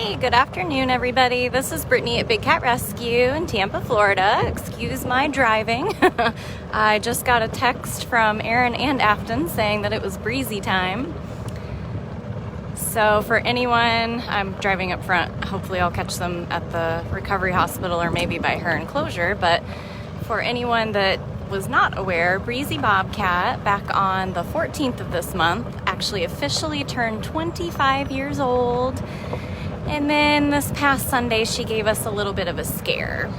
Hey, good afternoon, everybody. This is Brittany at Big Cat Rescue in Tampa, Florida. Excuse my driving. I just got a text from Aaron and Afton saying that it was Breezy time. So for anyone, I'm driving up front. Hopefully I'll catch them at the recovery hospital or maybe by her enclosure. But for anyone that was not aware, Breezy Bobcat, back on the 14th of this month, actually officially turned 25 years old. And then this past Sunday, she gave us a little bit of a scare.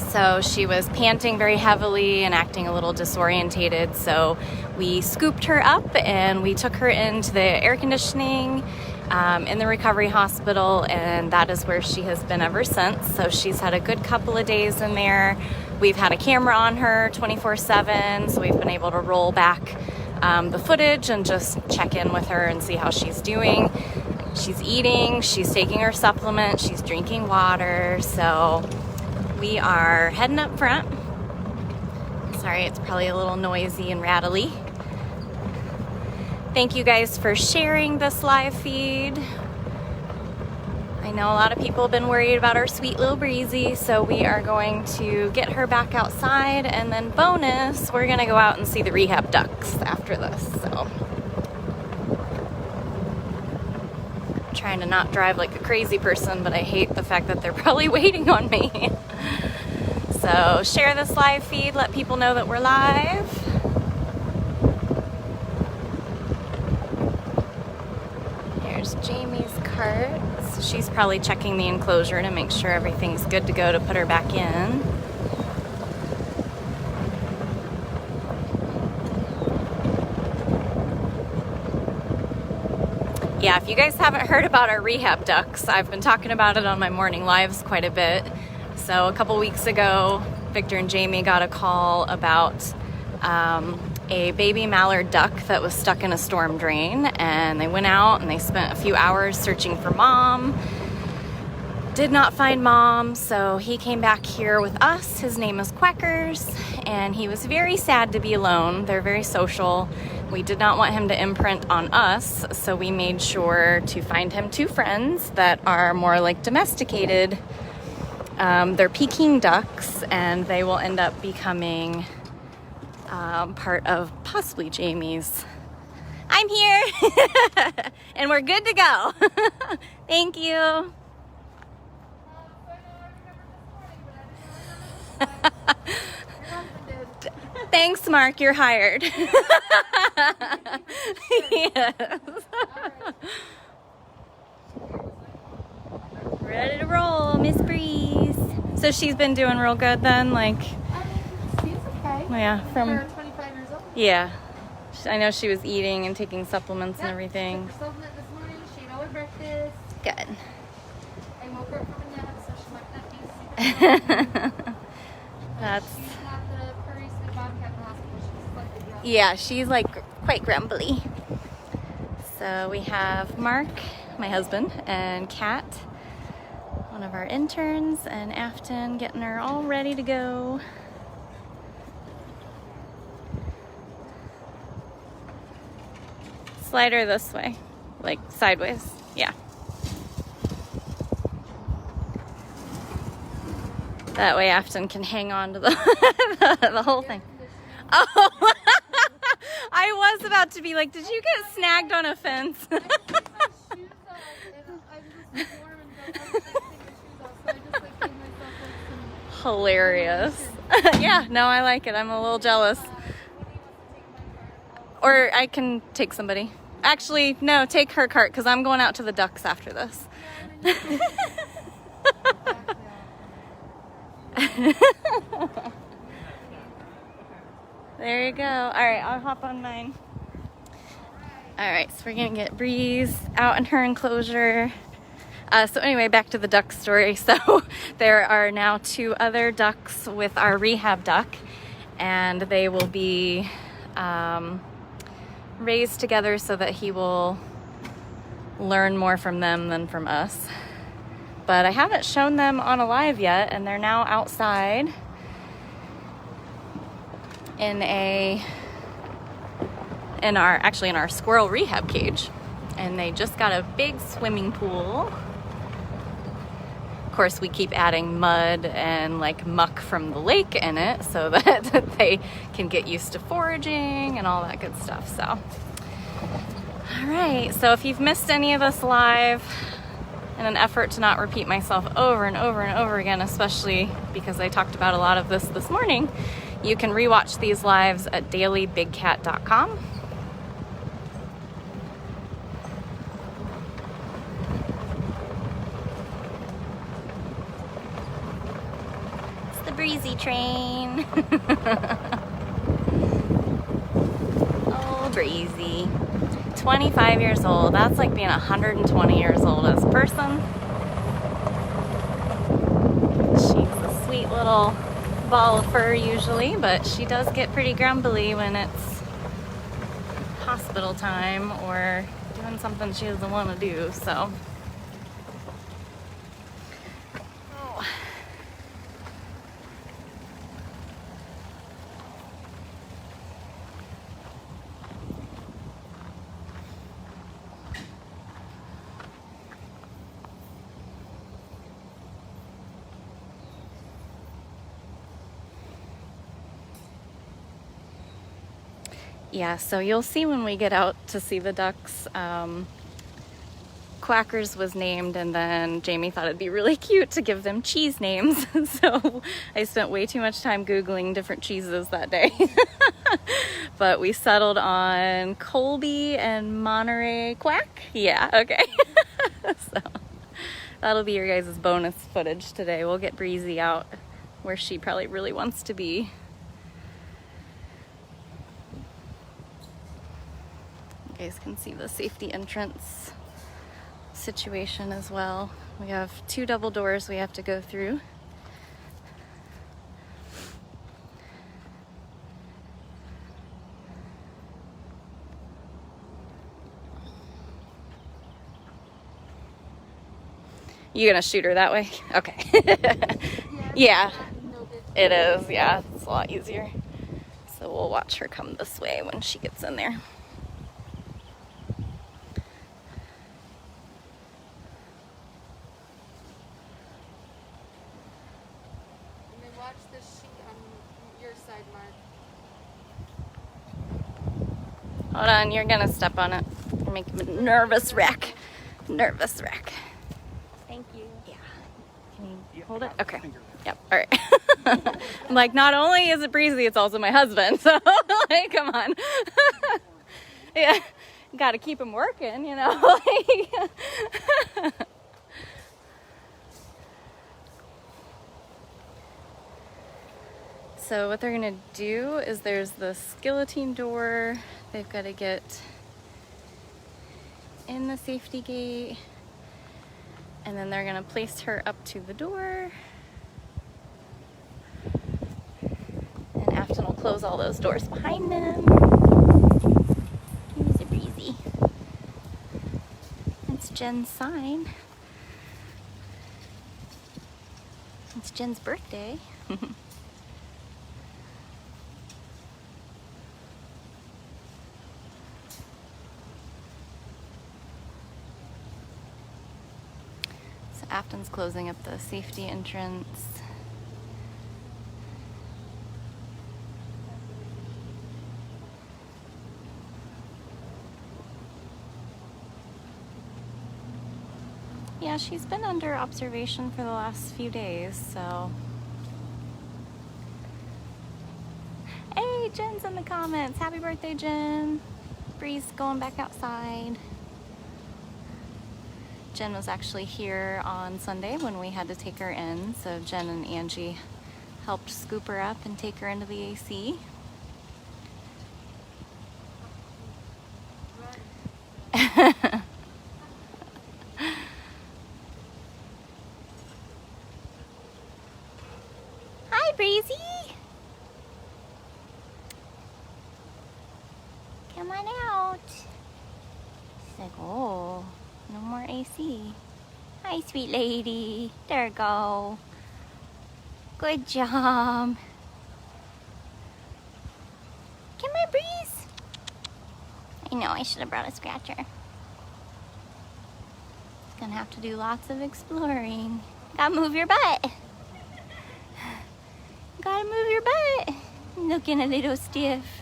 So she was panting very heavily and acting a little disorientated. So we scooped her up and we took her into the air conditioning in the recovery hospital, and that is where she has been ever since. So she's had a good couple of days in there. We've had a camera on her 24/7, so we've been able to roll back the footage and just check in with her and see how she's doing. She's eating, she's taking her supplement, she's drinking water, so we are heading up front. Sorry, it's probably a little noisy and rattly. Thank you guys for sharing this live feed. I know a lot of people have been worried about our sweet little Breezy, so we are going to get her back outside, and then bonus, we're gonna go out and see the rehab ducks after this. So trying to not drive like a crazy person, but I hate the fact that they're probably waiting on me. So share this live feed, let people know that we're live. Here's Jamie's cart. So she's probably checking the enclosure to make sure everything's good to go to put her back in. Yeah, if you guys haven't heard about our rehab ducks, I've been talking about it on my morning lives quite a bit. So a couple weeks ago, Victor and Jamie got a call about a baby mallard duck that was stuck in a storm drain, and they went out and they spent a few hours searching for mom. Did not find mom, so he came back here with us. His name is Quackers, and he was very sad to be alone. They're very social. We did not want him to imprint on us, so we made sure to find him two friends that are more like domesticated. They're Peking ducks, and they will end up becoming part of possibly Jamie's. I'm here, and we're good to go. Thank you. Thanks, Mark. You're hired. Yes. Ready to roll, Miss Breeze. So she's been doing real good then, like. She's okay. Yeah, from. For 25 years old. Yeah, I know she was eating and taking supplements and everything. She took her supplement this morning. She ate all her breakfast. Good. I woke her from a nap, so she might not be sleeping. That's. She's not the furry sweet bobcat in the hospital. She's slightly grumpy. Yeah, she's like quite grumbly. So we have Mark, my husband, and Kat, one of our interns, and Afton getting her all ready to go. Slide her this way, like sideways. Yeah. That way Afton can hang on to the whole thing. Oh, I was about to be like, did you get snagged on a fence? I took my shoes off, and I'm just warm and don't want to take my shoes off, so I just like gave myself like some. Hilarious. Yeah, no, I like it. I'm a little jealous. Or I can take somebody. Actually, no, take her cart, because I'm going out to the ducks after this. There you go. All right, I'll hop on mine. All right, so we're gonna get Breeze out in her enclosure. So anyway, back to the duck story. So there are now two other ducks with our rehab duck, and they will be raised together so that he will learn more from them than from us. But I haven't shown them on a live yet, and they're now outside in our squirrel rehab cage, and they just got a big swimming pool. course, we keep adding mud and like muck from the lake in it so that they can get used to foraging and all that good stuff. So, all right. So if you've missed any of us live, in an effort to not repeat myself over and over and over again, especially because I talked about a lot of this morning, you can rewatch these lives at dailybigcat.com. It's the Breezy train. Oh, Breezy. 25 years old. That's like being 120 years old as a person. She's a sweet little ball of fur usually, but she does get pretty grumbly when it's hospital time or doing something she doesn't want to do, so. Yeah, so you'll see when we get out to see the ducks, Quackers was named, and then Jamie thought it'd be really cute to give them cheese names. So I spent way too much time Googling different cheeses that day. But we settled on Colby and Monterey Quack. Yeah, okay. So that'll be your guys' bonus footage today. We'll get Breezy out where she probably really wants to be. You guys can see the safety entrance situation as well. We have 2 double doors we have to go through. You gonna shoot her that way? Okay. Yeah, it is. Yeah, it's a lot easier. So we'll watch her come this way when she gets in there. Watch the sheet on your side, Mark. Hold on, you're gonna step on it. You're making me nervous wreck. Nervous wreck. Thank you. Yeah. Can you hold it? Okay. Yep. All right. I'm like, not only is it Breezy, it's also my husband. So, like, come on. Yeah. Got to keep him working, you know. So what they're gonna do is there's the skeleton door. They've got to get in the safety gate, and then they're gonna place her up to the door. And Afton will close all those doors behind them. Here's a Breezy. It's Jen's sign. It's Jen's birthday. Afton's closing up the safety entrance. Yeah, she's been under observation for the last few days, so. Hey, Jen's in the comments. Happy birthday, Jen. Bree's going back outside. Jen was actually here on Sunday when we had to take her in, so Jen and Angie helped scoop her up and take her into the AC. Hi, Breezy! Come on out. She's like, oh. No more AC. Hi, sweet lady. There we go. Good job. Come on, Breeze. I know, I should have brought a scratcher. It's gonna have to do lots of exploring. Gotta move your butt. Gotta move your butt. Looking a little stiff.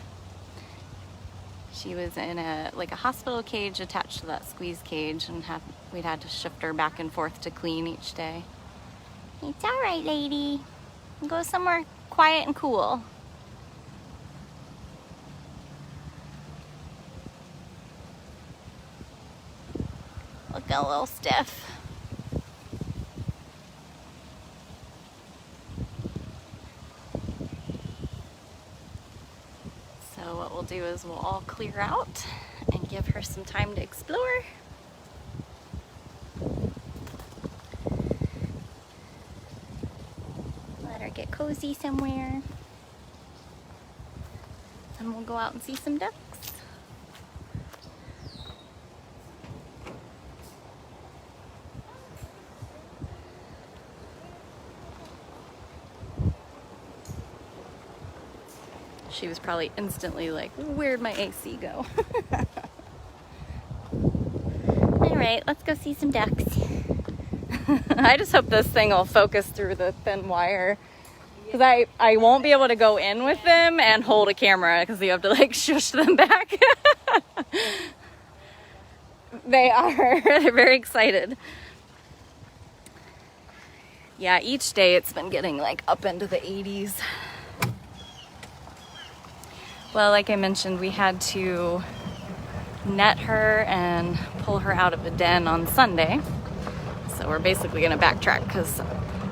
She was in a hospital cage attached to that squeeze cage, and we'd had to shift her back and forth to clean each day. It's all right, lady. Go somewhere quiet and cool. Looking a little stiff. So what we'll do is we'll all clear out and give her some time to explore. Let her get cozy somewhere. And we'll go out and see some ducks. She was probably instantly like, where'd my AC go? All right, let's go see some ducks. I just hope this thing will focus through the thin wire, because I won't be able to go in with them and hold a camera because you have to like shush them back. They are. They're very excited. Yeah, each day it's been getting like up into the 80s. Well, like I mentioned, we had to net her and pull her out of the den on Sunday. So we're basically going to backtrack because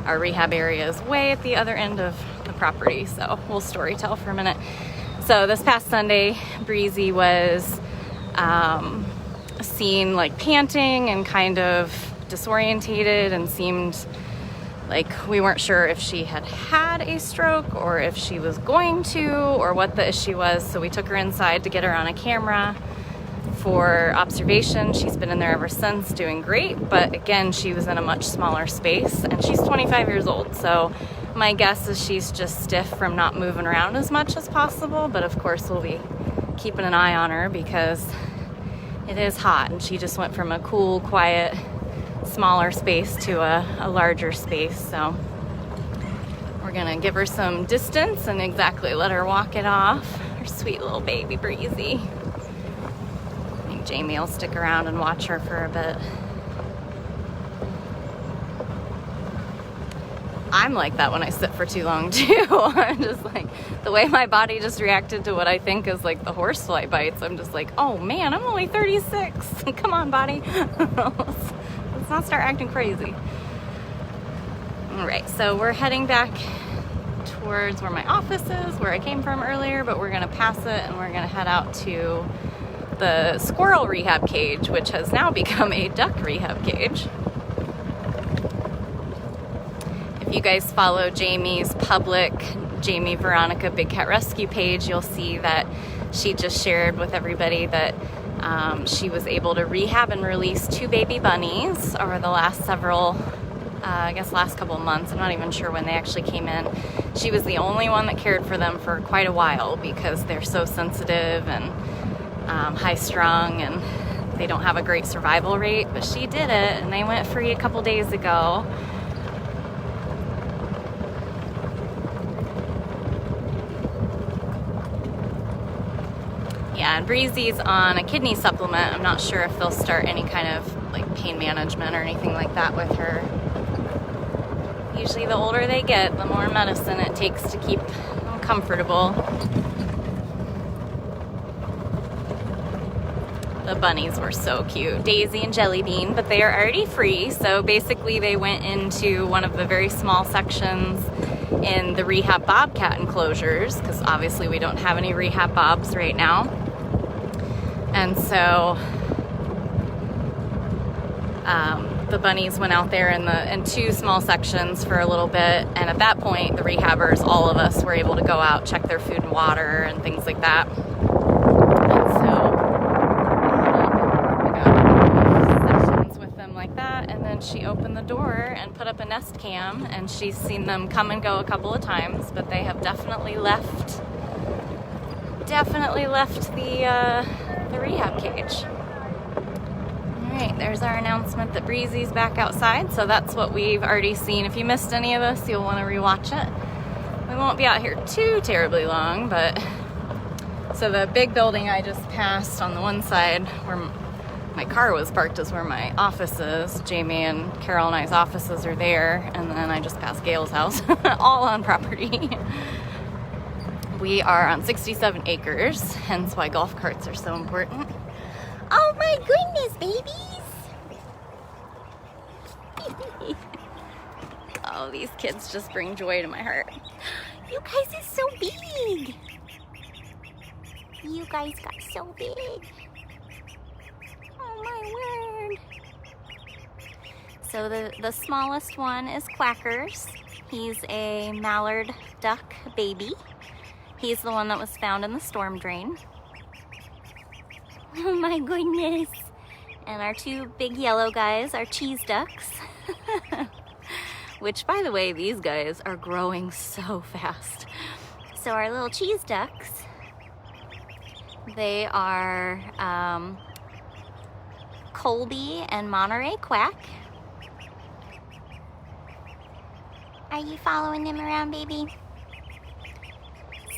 our rehab area is way at the other end of the property. So we'll story tell for a minute. So this past Sunday, Breezy was seen like panting and kind of disorientated, and seemed like we weren't sure if she had had a stroke or if she was going to, or what the issue was. So we took her inside to get her on a camera for observation. She's been in there ever since, doing great. But again, she was in a much smaller space, and she's 25 years old. So my guess is she's just stiff from not moving around as much as possible. But of course, we'll be keeping an eye on her because it is hot, and she just went from a cool, quiet, smaller space to a larger space. So we're gonna give her some distance and exactly let her walk it off. Her sweet little baby Breezy. I think Jamie will stick around and watch her for a bit. I'm like that when I sit for too long too. I'm just like, the way my body just reacted to what I think is like the horsefly bites, I'm just like, oh man, I'm only 36. Come on, body. Let's not start acting crazy. All right, so we're heading back towards where my office is, where I came from earlier, but we're gonna pass it and we're gonna head out to the squirrel rehab cage, which has now become a duck rehab cage. If you guys follow Jamie's public Jamie Veronica Big Cat Rescue page, you'll see that she just shared with everybody that she was able to rehab and release 2 baby bunnies over the last last couple of months. I'm not even sure when they actually came in. She was the only one that cared for them for quite a while because they're so sensitive and high strung, and they don't have a great survival rate, but she did it, and they went free a couple days ago. Yeah, and Breezy's on a kidney supplement. I'm not sure if they'll start any kind of like pain management or anything like that with her. Usually the older they get, the more medicine it takes to keep them comfortable. The bunnies were so cute, Daisy and Jellybean, but they are already free. So basically they went into one of the very small sections in the rehab bobcat enclosures, because obviously we don't have any rehab bobs right now. And so the bunnies went out there in 2 small sections for a little bit, and at that point the rehabbers, all of us, were able to go out, check their food and water and things like that. And so we got sections with them like that, and then she opened the door and put up a nest cam, and she's seen them come and go a couple of times, but they have definitely left the rehab cage. Alright, there's our announcement that Breezy's back outside, so that's what we've already seen. If you missed any of this, you'll want to rewatch it. We won't be out here too terribly long, but so the big building I just passed on the one side where my car was parked is where my office is. Jamie and Carol and I's offices are there, and then I just passed Gail's house, all on property. We are on 67 acres, hence why golf carts are so important. Oh my goodness, babies! Oh, these kids just bring joy to my heart. You guys are so big! You guys got so big. Oh my word. So the smallest one is Quackers. He's a mallard duck baby. He's the one that was found in the storm drain. Oh my goodness. And our two big yellow guys are cheese ducks. Which, by the way, these guys are growing so fast. So our little cheese ducks, they are Colby and Monterey Quack. Are you following them around, baby?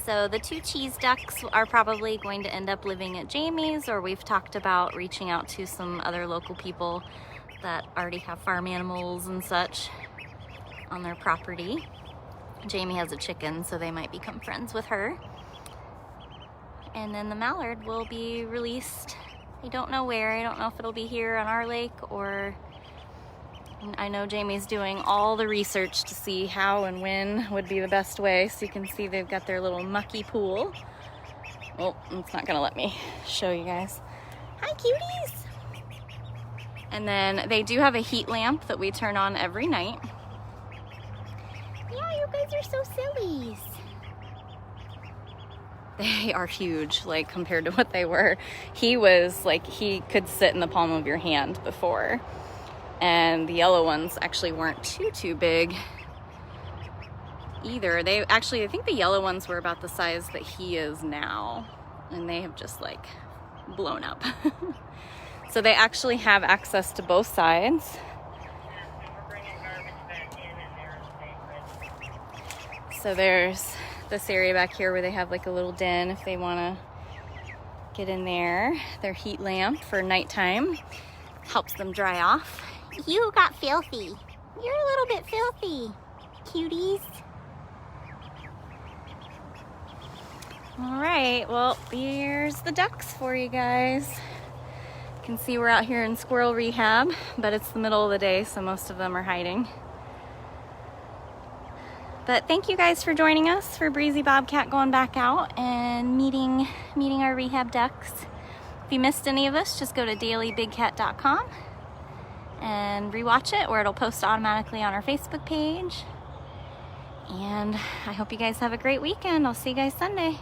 So the two cheese ducks are probably going to end up living at Jamie's, or we've talked about reaching out to some other local people that already have farm animals and such on their property. Jamie has a chicken, so they might become friends with her. And then the mallard will be released. I don't know where. I don't know if it'll be here on our lake, or I know Jamie's doing all the research to see how and when would be the best way. So you can see they've got their little mucky pool. Well, it's not gonna let me show you guys. Hi, cuties! And then they do have a heat lamp that we turn on every night. Yeah, you guys are so sillies. They are huge, like, compared to what they were. He was like, he could sit in the palm of your hand before. And the yellow ones actually weren't too big either. They actually, I think the yellow ones were about the size that he is now, and they have just like blown up. So they actually have access to both sides. So there's this area back here where they have like a little den if they want to get in there. Their heat lamp for nighttime helps them dry off. You got filthy. You're a little bit filthy, cuties. All right, well, here's the ducks for you guys. You can see we're out here in squirrel rehab, but it's the middle of the day, so most of them are hiding. But thank you guys for joining us for Breezy Bobcat going back out and meeting our rehab ducks. If you missed any of this, just go to dailybigcat.com and rewatch it, or it'll post automatically on our Facebook page. And I hope you guys have a great weekend. I'll see you guys Sunday.